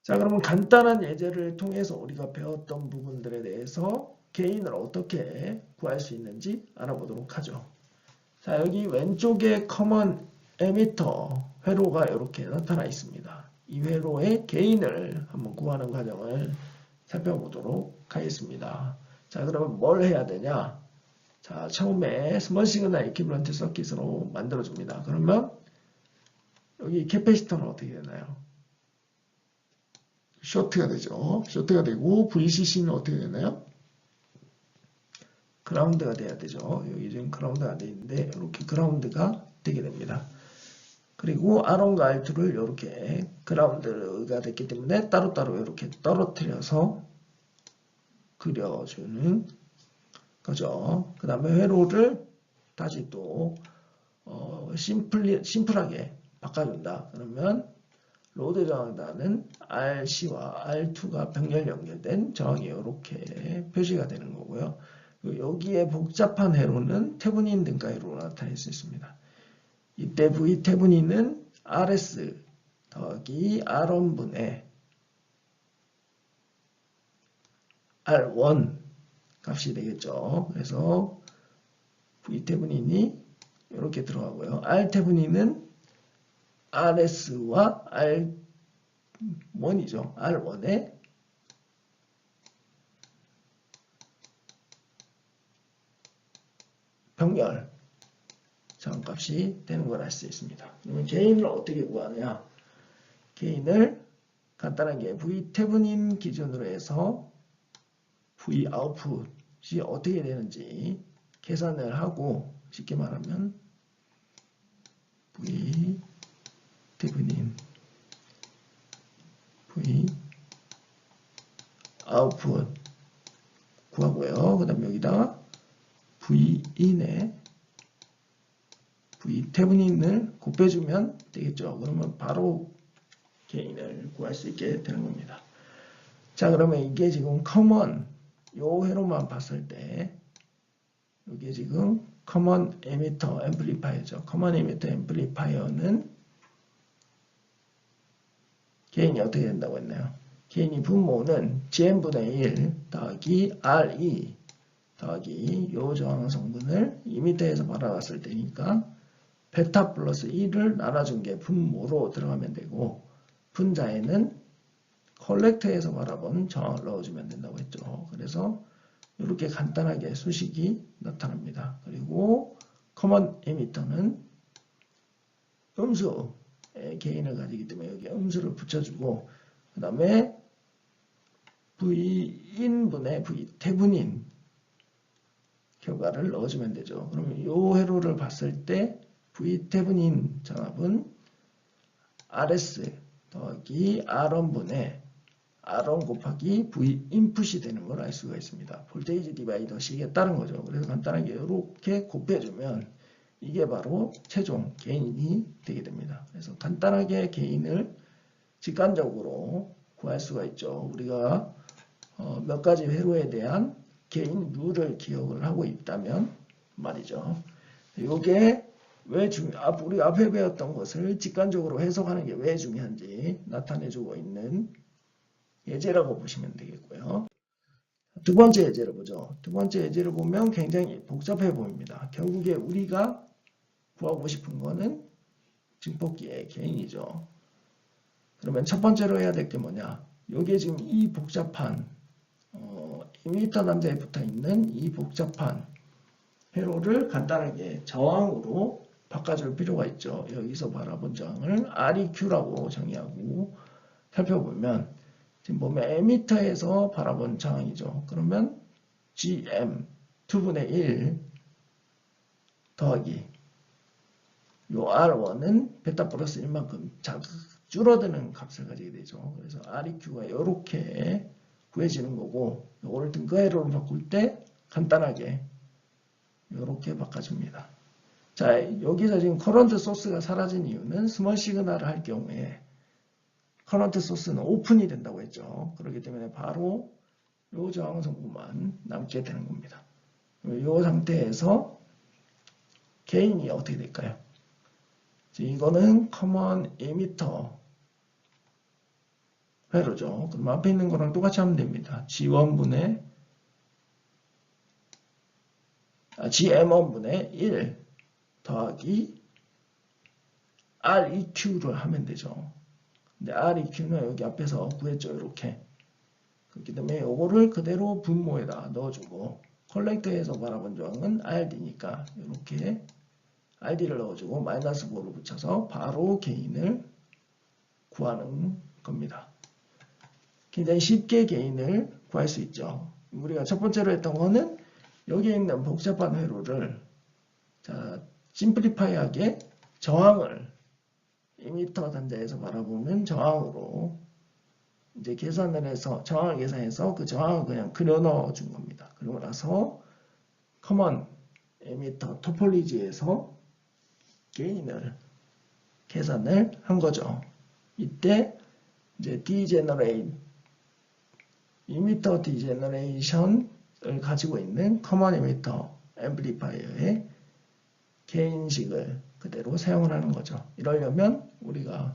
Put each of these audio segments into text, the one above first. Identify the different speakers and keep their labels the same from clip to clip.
Speaker 1: 자, 그러면 간단한 예제를 통해서 우리가 배웠던 부분들에 대해서 게인을 어떻게 구할 수 있는지 알아보도록 하죠. 자, 여기 왼쪽에 커먼 에미터 회로가 이렇게 나타나 있습니다. 이 회로의 게인을 한번 구하는 과정을 살펴보도록 하겠습니다. 자, 그러면 뭘 해야 되냐? 자, 처음에 스몰 시그널 이퀴벌런트 서킷으로 만들어줍니다. 그러면 여기 캐패시터는 어떻게 되나요? 쇼트가 되죠. 쇼트가 되고 VCC는 어떻게 되나요? 그라운드가 돼야 되죠. 여기 지금 그라운드가 안 되어 있는데 이렇게 그라운드가 되게 됩니다. 그리고 R1과 R2를 이렇게 그라운드가 됐기 때문에 따로따로 이렇게 떨어뜨려서 그려주는 거죠. 그 다음에 회로를 다시 또 심플하게 바꿔준다. 그러면 로드 저항단은 RC와 R2가 병렬 연결된 저항이 이렇게 표시가 되는 거고요. 여기에 복잡한 회로는 테브닌 등가 회로로 나타낼 수 있습니다. 이때 V 테브닌은 RS 더하기 R1분의 R1 값이 되겠죠. 그래서 V 테브닌이 이렇게 들어가고요. R 테브닌은 RS와 R1이죠. R1의 병렬 저항값이 되는 걸 알 수 있습니다. 그러면 게인을 어떻게 구하느냐? 게인을 간단하게 V 테브닌 기준으로 해서 V 아웃풋이 어떻게 되는지 계산을 하고 쉽게 말하면 V 테브닌 V 아웃풋 구하고요. 그 다음에 여기다가 V인의 V 테브닌을 곱해주면 되겠죠. 그러면 바로 게인을 구할 수 있게 되는 겁니다. 자, 그러면 이게 지금 커먼 요 회로만 봤을 때 이게 지금 커먼 에미터 앰플리파이어죠. 커먼 에미터 앰플리파이어는 게인이 어떻게 된다고 했나요? 게인이 분모는 GM분의 1 더하기 RE 더하기 요 저항 성분을 2m에서 바라봤을 때니까 베타 플러스 1을 나눠준 게 분모로 들어가면 되고 분자에는 컬렉터에서 바라본 저항을 넣어주면 된다고 했죠. 그래서 이렇게 간단하게 수식이 나타납니다. 그리고 커먼 에미터는 음수의 게인을 가지기 때문에 여기 음수를 붙여주고 그 다음에 V인분의 V 태분인 결과를 넣어주면 되죠. 그러면 이 회로를 봤을 때 V 태분인 전압은 RS 더하기 R1분의 R1 곱하기 V 인풋이 되는 걸 알 수가 있습니다. 볼테이지 디바이더 식에 따른 거죠. 그래서 간단하게 이렇게 곱해주면 이게 바로 최종 게인이 되게 됩니다. 그래서 간단하게 게인을 직관적으로 구할 수가 있죠. 우리가 몇 가지 회로에 대한 게인 룰을 기억을 하고 있다면 말이죠. 이게 왜 우리 앞에 배웠던 것을 직관적으로 해석하는 게 왜 중요한지 나타내주고 있는 예제라고 보시면 되겠고요. 두 번째 예제를 보죠. 두 번째 예제를 보면 굉장히 복잡해 보입니다. 결국에 우리가 구하고 싶은 거는 증폭기의 게인이죠. 그러면 첫 번째로 해야 될 게 뭐냐? 여기에 지금 이 복잡한 2m 남자에 붙어 있는 이 복잡한 회로를 간단하게 저항으로 바꿔줄 필요가 있죠. 여기서 바라본 저항을 REQ라고 정의하고 살펴보면 지금 보면 에미터에서 바라본 저항이죠. 그러면 GM 2분의 1 더하기 요 R1은 베타 플러스 1만큼 줄어드는 값을 가지게 되죠. 그래서 REQ가 이렇게 구해지는 거고 이거를 등가회로로 바꿀 때 간단하게 이렇게 바꿔줍니다. 자, 여기서 지금 커런트 소스가 사라진 이유는 스몰 시그널을 할 경우에 커런트 소스는 오픈이 된다고 했죠. 그렇기 때문에 바로 이 저항 성분만 남게 되는 겁니다. 이 상태에서 게인이 어떻게 될까요? 이거는 커먼 에미터 회로죠. 그럼 앞에 있는 거랑 똑같이 하면 됩니다. G1분의 GM1분의 1 더하기 REQ를 하면 되죠. 근데 REQ는 여기 앞에서 구했죠. 이렇게. 그렇기 때문에 이거를 그대로 분모에다 넣어주고 컬렉터에서 바라본 저항은 RD니까 이렇게 RD를 넣어주고 마이너스 5를 붙여서 바로 게인을 구하는 겁니다. 굉장히 쉽게 게인을 구할 수 있죠. 우리가 첫 번째로 했던 거는 여기에 있는 복잡한 회로를 심플리파이하게 저항을 2m 단자에서 바라보는 저항으로 이제 계산을 해서 저항을 계산해서 그 저항을 그냥 그려 넣어 준 겁니다. 그러고 나서 커먼 에미터 토폴리지에서 게인을 계산을 한 거죠. 이때 이제 이미터 디제너레이션을 가지고 있는 커먼 에미터 앰플리파이어의 게인식을 그대로 사용을 하는 거죠. 이러려면 우리가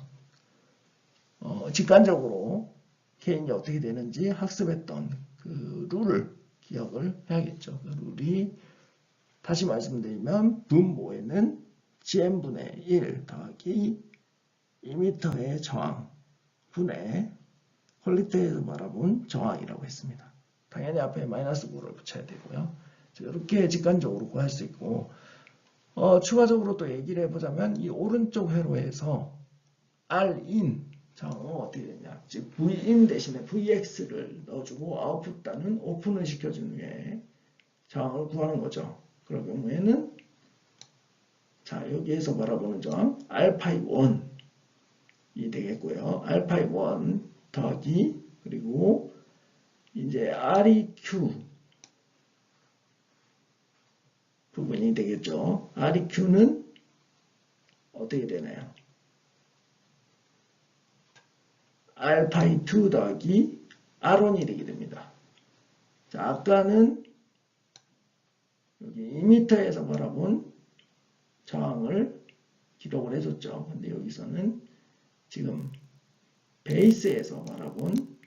Speaker 1: 직관적으로 게인이 어떻게 되는지 학습했던 그 룰을 기억을 해야겠죠. 그 룰이 다시 말씀드리면 분모에는 GM분의 1 더하기 2m의 저항 분의 퀄리티에서 바라본 저항이라고 했습니다. 당연히 앞에 마이너스 9를 붙여야 되고요. 이렇게 직관적으로 구할 수 있고 추가적으로 또 얘기를 해보자면 이 오른쪽 회로에서 R인 저항은 어떻게 되냐. 즉 V인 대신에 Vx를 넣어주고 아웃풋 단은 오픈을 시켜준 후에 저항을 구하는 거죠. 그런 경우에는 자 여기에서 바라보는 저항 알파이 1이 되겠고요. 알파이 1 더하기 그리고 이제 REQ 부분이 되겠죠. REQ는 어떻게 되나요? 알파이 2 더하기 R1이 되게 됩니다. 자, 아까는 여기 2m에서 바라본 저항을 기록을 해줬죠. 근데 여기서는 지금 베이스에서 바라본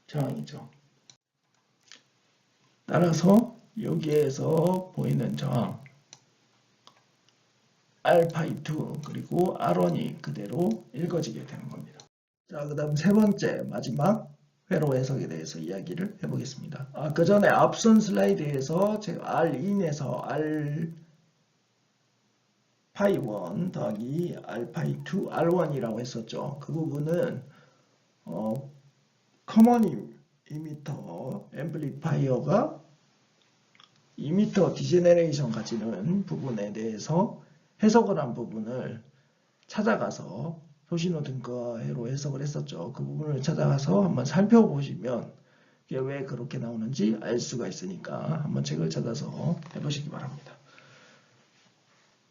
Speaker 1: 저항이죠. 따라서 여기에서 보이는 저항 알파이 2 그리고 R1이 그대로 읽어지게 되는 겁니다. 자, 그 다음 세 번째 마지막 회로 해석에 대해서 이야기를 해보겠습니다. 그 전에 앞선 슬라이드에서 제가 R인에서 알파이 1 더하기 알파이 2 R1이라고 했었죠. 그 부분은 커먼 이미터 앰플리파이어가 이미터 디제네레이션 가지는 부분에 대해서 해석을 한 부분을 찾아가서 소신호 등가회로 해석을 했었죠. 그 부분을 찾아가서 한번 살펴보시면 이게 왜 그렇게 나오는지 알 수가 있으니까 한번 책을 찾아서 해보시기 바랍니다.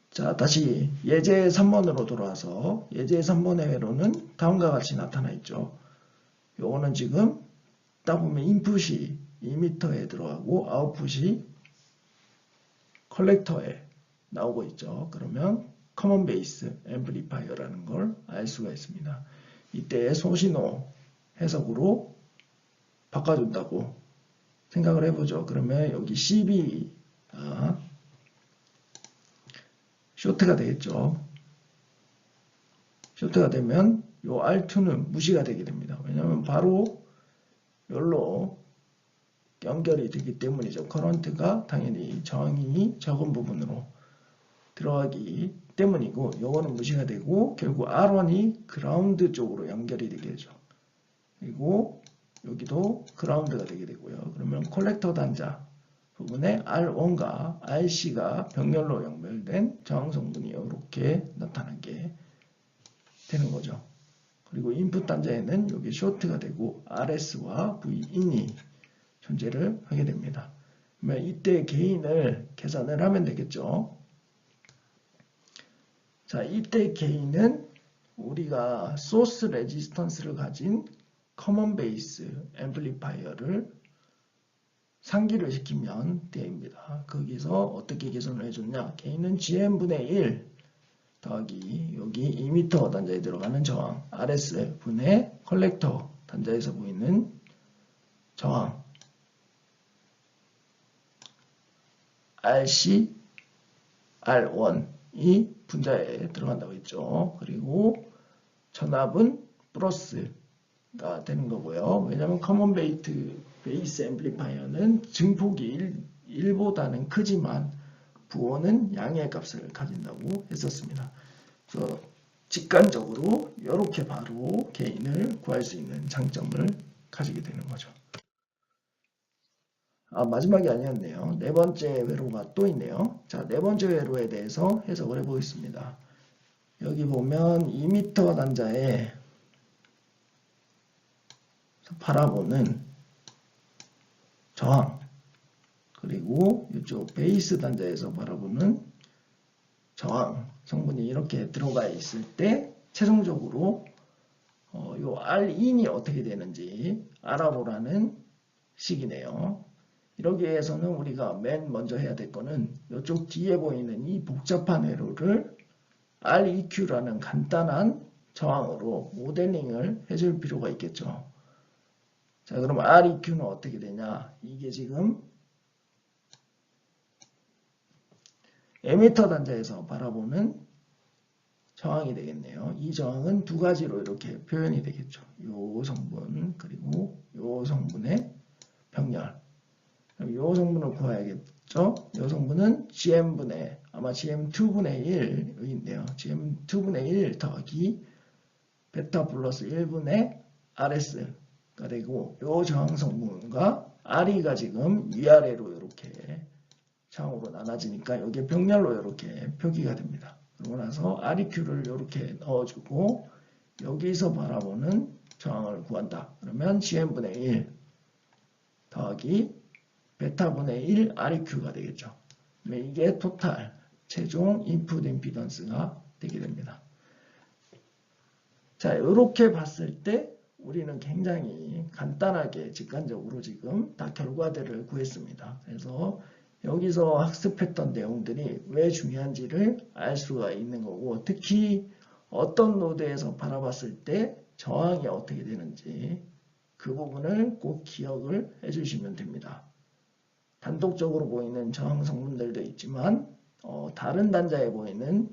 Speaker 1: 자, 다시 예제 3번으로 돌아와서 예제 3번의 회로는 다음과 같이 나타나 있죠. 요거는 지금 딱 보면 인풋이 2m에 들어가고 아웃풋이 컬렉터에 나오고 있죠. 그러면 커먼 베이스 앰플리파이어라는 걸 알 수가 있습니다. 이때 소신호 해석으로 바꿔준다고 생각을 해보죠. 그러면 여기 CB가 쇼트가 되겠죠. 쇼트가 되면 이 R2는 무시가 되게 됩니다. 왜냐하면 바로 여기로 연결이 되기 때문이죠. 커런트가 당연히 저항이 적은 부분으로 들어가기 때문이고 요거는 무시가 되고 결국 R1이 그라운드 쪽으로 연결이 되게 되죠. 그리고 여기도 그라운드가 되게 되고요. 그러면 콜렉터 단자 부분에 R1과 RC가 병렬로 연결된 저항 성분이 이렇게 나타나게 되는 거죠. 그리고 인풋 단자에는 여기 쇼트가 되고 RS와 Vin이 존재를 하게 됩니다. 그러면 이때 게인을 계산을 하면 되겠죠. 자, 이때 게인은 우리가 소스 레지스턴스를 가진 커먼 베이스 앰플리파이어를 상기를 시키면 됩니다. 거기서 어떻게 계산을 해줬냐? 게인은 GM분의 1 더하기 여기 2m 단자에 들어가는 저항 RS 분의 컬렉터 단자에서 보이는 저항 RC, R1이 분자에 들어간다고 했죠. 그리고 전압은 플러스가 되는 거고요. 왜냐하면 커먼 베이스 앰플리파이어는 증폭이 1보다는 크지만 부호는 양의 값을 가진다고 했었습니다. 그래서 직관적으로 이렇게 바로 게인을 구할 수 있는 장점을 가지게 되는 거죠. 마지막이 아니었네요. 네 번째 회로가 또 있네요. 자, 네 번째 회로에 대해서 해석을 해보겠습니다. 여기 보면 2m 단자에 바라보는 저항, 그리고 이쪽 베이스 단자에서 바라보는 저항 성분이 이렇게 들어가 있을 때 최종적으로 요 R인이 어떻게 되는지 알아보라는 식이네요. 이러기 위해서는 우리가 맨 먼저 해야 될 거는 이쪽 뒤에 보이는 이 복잡한 회로를 REQ라는 간단한 저항으로 모델링을 해줄 필요가 있겠죠. 자, 그럼 REQ는 어떻게 되냐? 이게 지금 에미터 단자에서 바라보는 저항이 되겠네요. 이 저항은 두 가지로 이렇게 표현이 되겠죠. 요 성분 그리고 요 성분의 병렬. 그럼 요 성분을 구해야겠죠. 요 성분은 GM분의 아마 GM2분의 1인데요. GM2분의 1 더하기 베타 플러스 1분의 RS가 되고 요 저항 성분과 RE가 지금 위아래로 이렇게 저항으로 나눠지니까 여기에 병렬로 이렇게 표기가 됩니다. 그러고 나서 REQ를 이렇게 넣어주고 여기서 바라보는 저항을 구한다. 그러면 GM분의 1 더하기 베타분의 1 REQ가 되겠죠. 이게 토탈 최종 인풋 임피던스가 되게 됩니다. 자, 이렇게 봤을 때 우리는 굉장히 간단하게 직관적으로 지금 다 결과들을 구했습니다. 그래서 여기서 학습했던 내용들이 왜 중요한지를 알 수가 있는 거고, 특히 어떤 노드에서 바라봤을 때 저항이 어떻게 되는지 그 부분을 꼭 기억을 해주시면 됩니다. 단독적으로 보이는 저항 성분들도 있지만 다른 단자에 보이는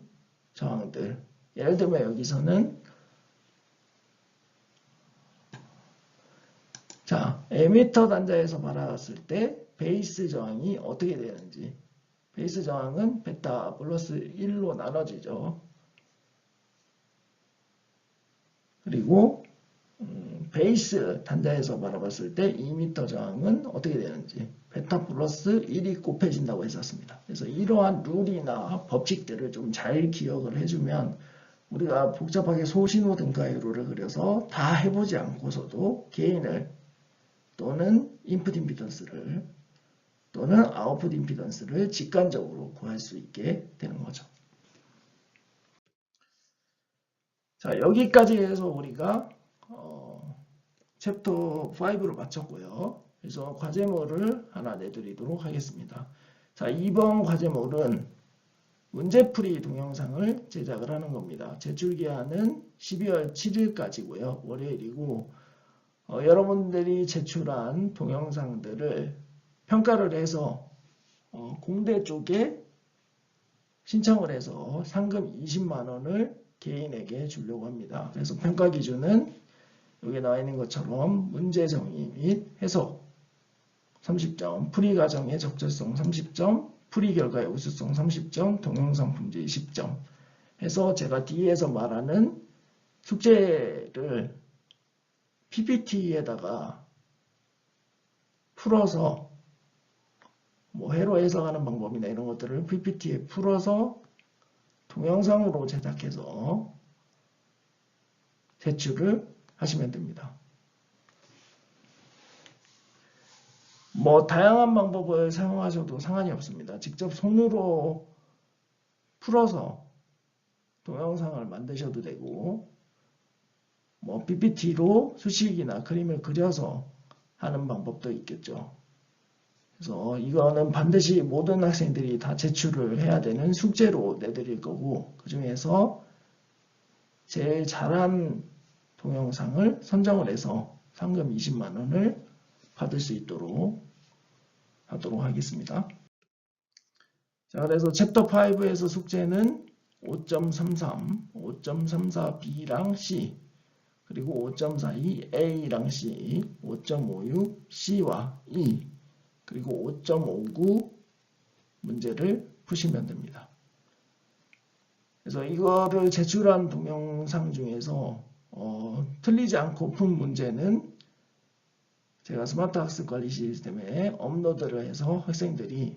Speaker 1: 저항들, 예를 들면 여기서는 자, 에미터 단자에서 바라봤을 때 베이스 저항이 어떻게 되는지, 베이스 저항은 베타 플러스 1로 나눠지죠. 그리고 베이스 단자에서 바라봤을 때 2m 저항은 어떻게 되는지 베타 플러스 1이 곱해진다고 했었습니다. 그래서 이러한 룰이나 법칙들을 좀 잘 기억을 해주면 우리가 복잡하게 소신호 등가회로를 그려서 다 해보지 않고서도 게인을 또는 인풋 임피던스를 또는 아웃풋 임피던스를 직관적으로 구할 수 있게 되는 거죠. 자, 여기까지 해서 우리가 챕터 5를 마쳤고요. 그래서 과제물을 하나 내드리도록 하겠습니다. 자, 이번 과제물은 문제풀이 동영상을 제작을 하는 겁니다. 제출기한은 12월 7일까지고요. 월요일이고 여러분들이 제출한 동영상들을 평가를 해서 공대 쪽에 신청을 해서 상금 20만 원을 개인에게 주려고 합니다. 그래서 평가 기준은 여기 나와 있는 것처럼 문제 정의 및 해석 30점, 풀이 과정의 적절성 30점, 풀이 결과의 우수성 30점, 동영상 품질 10점 해서 제가 뒤에서 말하는 숙제를 PPT에다가 풀어서 회로 해석하는 방법이나 이런 것들을 PPT에 풀어서 동영상으로 제작해서 제출을 하시면 됩니다. 다양한 방법을 사용하셔도 상관이 없습니다. 직접 손으로 풀어서 동영상을 만드셔도 되고 PPT로 수식이나 그림을 그려서 하는 방법도 있겠죠. 그래서 이거는 반드시 모든 학생들이 다 제출을 해야 되는 숙제로 내드릴 거고 그 중에서 제일 잘한 동영상을 선정을 해서 상금 20만 원을 받을 수 있도록 하도록 하겠습니다. 자, 그래서 챕터 5에서 숙제는 5.33, 5.34B랑 C, 그리고 5.42A랑 C, 5.56 C와 E, 그리고 5.59 문제를 푸시면 됩니다. 그래서 이거를 제출한 동영상 중에서 틀리지 않고 푼 문제는 제가 스마트 학습 관리 시스템에 업로드를 해서 학생들이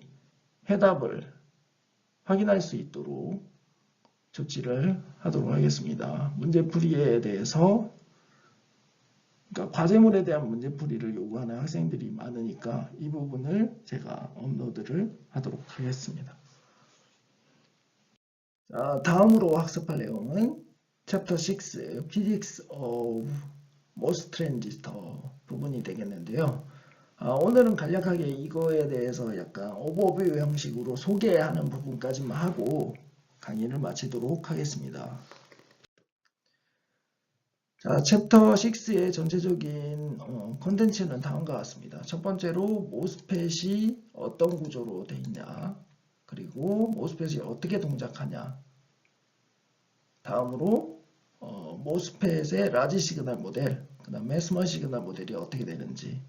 Speaker 1: 해답을 확인할 수 있도록 조치를 하도록 하겠습니다. 문제풀이에 대해서, 그러니까 과제물에 대한 문제풀이를 요구하는 학생들이 많으니까 이 부분을 제가 업로드를 하도록 하겠습니다. 자, 다음으로 학습할 내용은 챕터 6, Physics of MOS Transistor 부분이 되겠는데요. 오늘은 간략하게 이거에 대해서 약간 오버뷰 형식으로 소개하는 부분까지만 하고 강의를 마치도록 하겠습니다. 자, 챕터 6의 전체적인 콘텐츠는 다음과 같습니다. 첫 번째로 모스펫이 어떤 구조로 되어 있냐, 그리고 모스펫이 어떻게 동작하냐, 다음으로 모스펫의 라지 시그널 모델, 그 다음에 스몰 시그널 모델이 어떻게 되는지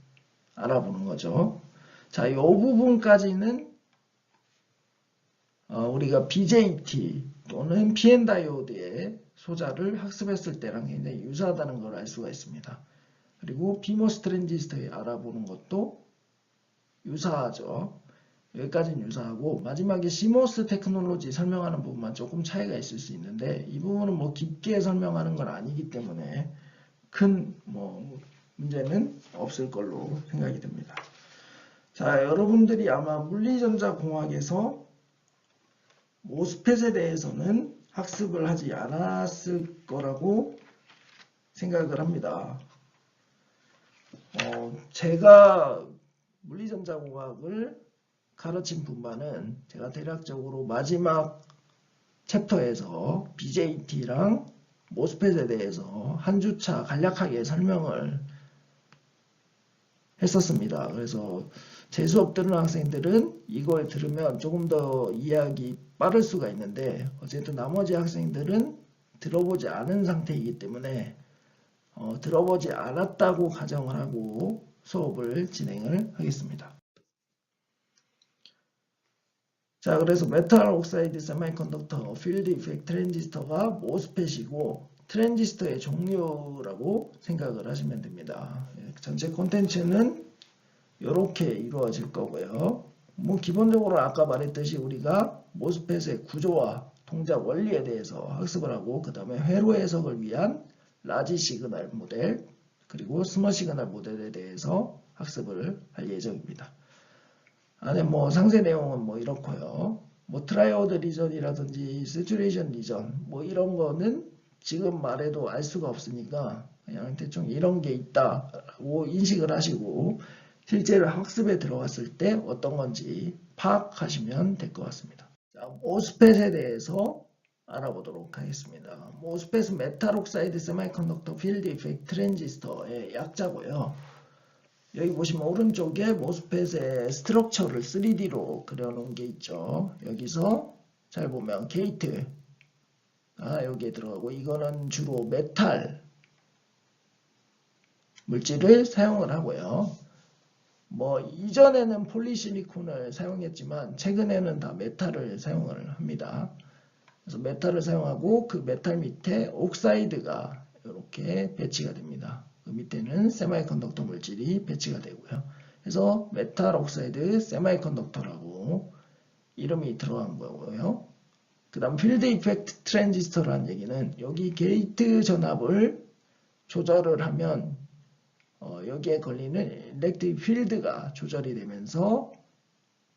Speaker 1: 알아보는 거죠. 자, 이 부분까지는 우리가 BJT 또는 PN 다이오드의 소자를 학습했을 때랑 굉장히 유사하다는 걸 알 수가 있습니다. 그리고 PMOS 트랜지스터에 알아보는 것도 유사하죠. 여기까지는 유사하고 마지막에 CMOS 테크놀로지 설명하는 부분만 조금 차이가 있을 수 있는데 이 부분은 뭐 깊게 설명하는 건 아니기 때문에 큰 문제는 없을 걸로 생각이 듭니다. 자, 여러분들이 아마 물리전자공학에서 모스펫에 대해서는 학습을 하지 않았을 거라고 생각을 합니다. 제가 물리전자공학을 가르친 분반은 제가 대략적으로 마지막 챕터에서 BJT랑 모스펫에 대해서 한 주차 간략하게 설명을 했었습니다. 그래서 제 수업 들은 학생들은 이걸 들으면 조금 더 이해하기 빠를 수가 있는데 어쨌든 나머지 학생들은 들어보지 않은 상태이기 때문에 들어보지 않았다고 가정을 하고 수업을 진행을 하겠습니다. 자, 그래서 메탈 옥사이드 세미컨덕터 필드 이펙트 트랜지스터가 모스펫이고 트랜지스터의 종류라고 생각을 하시면 됩니다. 전체 콘텐츠는 이렇게 이루어질 거고요. 기본적으로 아까 말했듯이 우리가 모스펫의 구조와 동작 원리에 대해서 학습을 하고 그 다음에 회로 해석을 위한 라지 시그널 모델 그리고 스몰 시그널 모델에 대해서 학습을 할 예정입니다. 안에 상세 내용은 이렇고요. 트라이오드 리전이라든지 세츄레이션 리전 이런 거는 지금 말해도 알 수가 없으니까 그냥 대충 이런 게 있다고 인식을 하시고 실제로 학습에 들어갔을 때 어떤 건지 파악하시면 될 것 같습니다. 자, 모스펫에 대해서 알아보도록 하겠습니다. 모스펫은 메탈 옥사이드 세미컨덕터 필드 이펙트 트랜지스터의 약자고요. 여기 보시면 오른쪽에 모스펫의 스트럭처를 3D로 그려놓은 게 있죠. 여기서 잘 보면 게이트가 여기에 들어가고 이거는 주로 메탈 물질을 사용을 하고요. 이전에는 폴리실리콘을 사용했지만 최근에는 다 메탈을 사용을 합니다. 그래서 메탈을 사용하고 그 메탈 밑에 옥사이드가 이렇게 배치가 됩니다. 그 밑에는 세미컨덕터 물질이 배치가 되고요. 그래서 메탈 옥사이드 세미컨덕터라고 이름이 들어간 거고요. 그 다음 필드 이펙트 트랜지스터라는 얘기는 여기 게이트 전압을 조절을 하면 여기에 걸리는 일렉트릭 필드가 조절이 되면서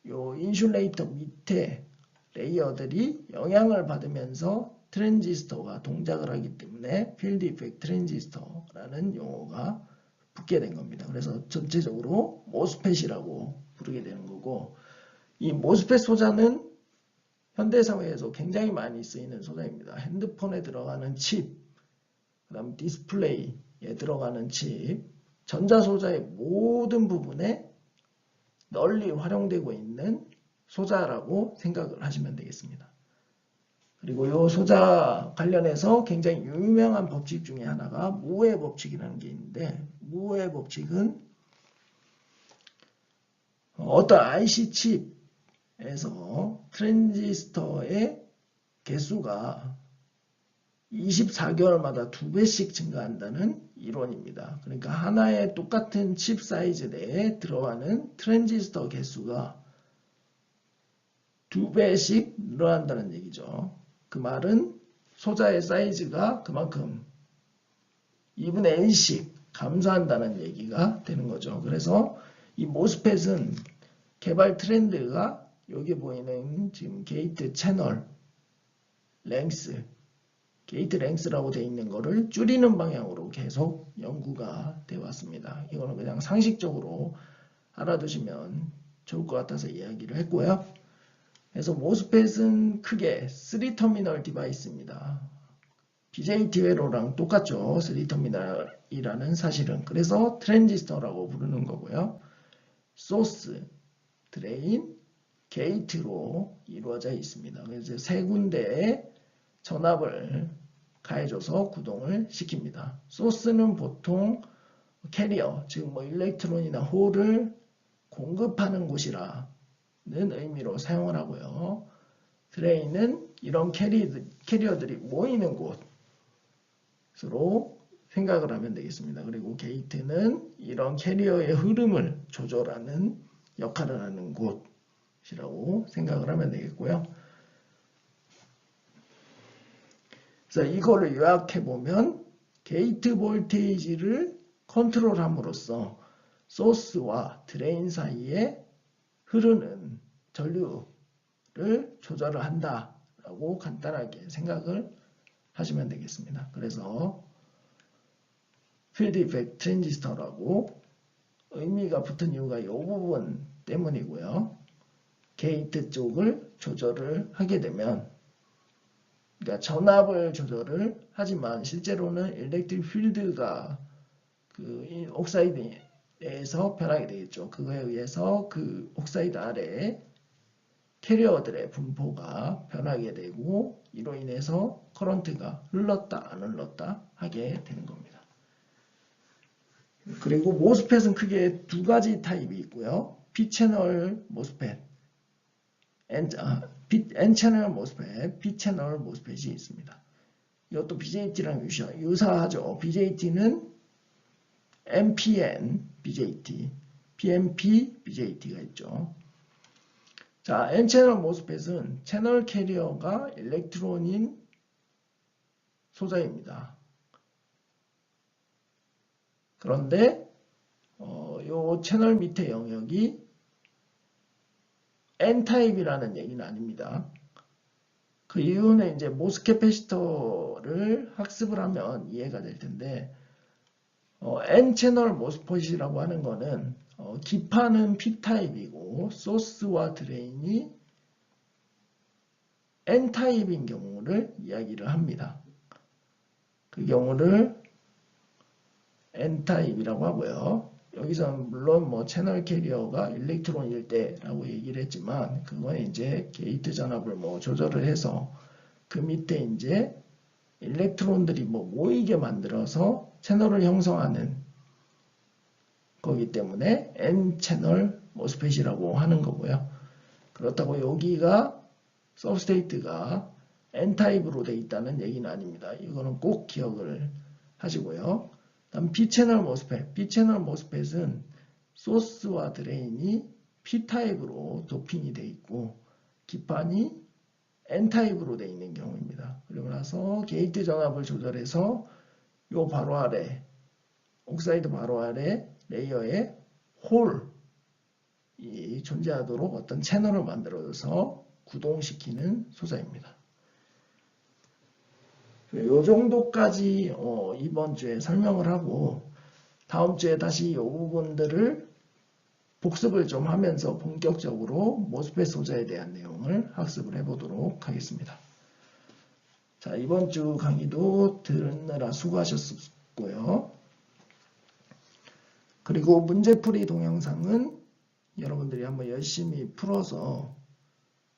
Speaker 1: 요 인슐레이터 밑에 레이어들이 영향을 받으면서 트랜지스터가 동작을 하기 때문에 필드 이펙트 트랜지스터라는 용어가 붙게 된 겁니다. 그래서 전체적으로 모스펫이라고 부르게 되는 거고 이 모스펫 소자는 현대사회에서 굉장히 많이 쓰이는 소자입니다. 핸드폰에 들어가는 칩, 그 다음 디스플레이에 들어가는 칩, 전자소자의 모든 부분에 널리 활용되고 있는 소자라고 생각을 하시면 되겠습니다. 그리고 이 소자 관련해서 굉장히 유명한 법칙 중에 하나가 무의 법칙이라는 게 있는데, 무의 법칙은 어떤 IC 칩에서 트랜지스터의 개수가 24개월마다 2배씩 증가한다는 이론입니다. 그러니까 하나의 똑같은 칩 사이즈 내에 들어가는 트랜지스터 개수가 2배씩 늘어난다는 얘기죠. 그 말은 소자의 사이즈가 그만큼 2분의 1씩 감소한다는 얘기가 되는 거죠. 그래서 이 모스펫은 개발 트렌드가 여기 보이는 지금 게이트 채널 랭스, 게이트 랭스라고 되어 있는 거를 줄이는 방향으로 계속 연구가 되어 왔습니다. 이거는 그냥 상식적으로 알아두시면 좋을 것 같아서 이야기를 했고요. 그래서 모스펫은 크게 3터미널 디바이스입니다. BJT 회로랑 똑같죠. 3터미널이라는 사실은. 그래서 트랜지스터라고 부르는 거고요. 소스, 드레인, 게이트로 이루어져 있습니다. 그래서 세 군데에 전압을 가해줘서 구동을 시킵니다. 소스는 보통 캐리어, 즉 일렉트론이나 홀을 공급하는 곳이라는 의미로 사용을 하고요. 드레인은 이런 캐리어들이 모이는 곳으로 생각을 하면 되겠습니다. 그리고 게이트는 이런 캐리어의 흐름을 조절하는 역할을 하는 곳이라고 생각을 하면 되겠고요. 그래서 이거를 요약해보면 게이트 볼테이지를 컨트롤함으로써 소스와 드레인 사이에 흐르는 전류를 조절을 한다라고 간단하게 생각을 하시면 되겠습니다. 그래서 필드 이펙트 트랜지스터라고 의미가 붙은 이유가 이 부분 때문이고요. 게이트 쪽을 조절을 하게 되면, 그러니까 전압을 조절을 하지만 실제로는 일렉트릭 필드가 그 옥사이드에서 변하게 되겠죠. 그거에 의해서 그 옥사이드 아래에 캐리어들의 분포가 변하게 되고, 이로 인해서 커런트가 흘렀다 안 흘렀다 하게 되는 겁니다. 그리고 모스펫은 크게 두 가지 타입이 있고요. P채널 모스펫, N채널 모스펫, P채널 모스펫이 있습니다. 이것도 BJT랑 유사하죠. BJT는 NPN BJT, PNP BJT가 있죠. 자, N채널 모스펫은 채널 캐리어가 일렉트론인 소자입니다. 그런데 요 채널 밑에 영역이 N타입이라는 얘기는 아닙니다. 그 이유는 이제 모스 캐패시터를 학습을 하면 이해가 될 텐데, N채널 모스펫이라고 하는 거는 기판은 P타입이고 소스와 드레인이 N타입인 경우를 이야기를 합니다. 그 경우를 N타입이라고 하고요. 여기서는 물론 채널 캐리어가 일렉트론일 때라고 얘기를 했지만, 그건 이제 게이트 전압을 조절을 해서 그 밑에 이제 일렉트론들이 모이게 만들어서 채널을 형성하는 거기 때문에 N채널 모스펫이라고 하는 거고요. 그렇다고 여기가 서브스트레이트가 N타입으로 되어 있다는 얘기는 아닙니다. 이거는 꼭 기억을 하시고요. 다음 P채널 모스펫. P채널 모스펫은 소스와 드레인이 P타입으로 도핑이 되어 있고 기판이 N타입으로 되어 있는 경우입니다. 그리고 나서 게이트 전압을 조절해서 요 바로 아래, 옥사이드 바로 아래 레이어에 홀이 존재하도록 어떤 채널을 만들어서 구동시키는 소자입니다. 요 정도까지 이번 주에 설명을 하고, 다음 주에 다시 이 부분들을 복습을 좀 하면서 본격적으로 모스펫 소자에 대한 내용을 학습을 해보도록 하겠습니다. 자, 이번 주 강의도 들으느라 수고하셨고요. 그리고 문제풀이 동영상은 여러분들이 한번 열심히 풀어서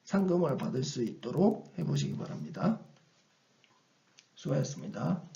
Speaker 1: 상금을 받을 수 있도록 해보시기 바랍니다. 수고하셨습니다.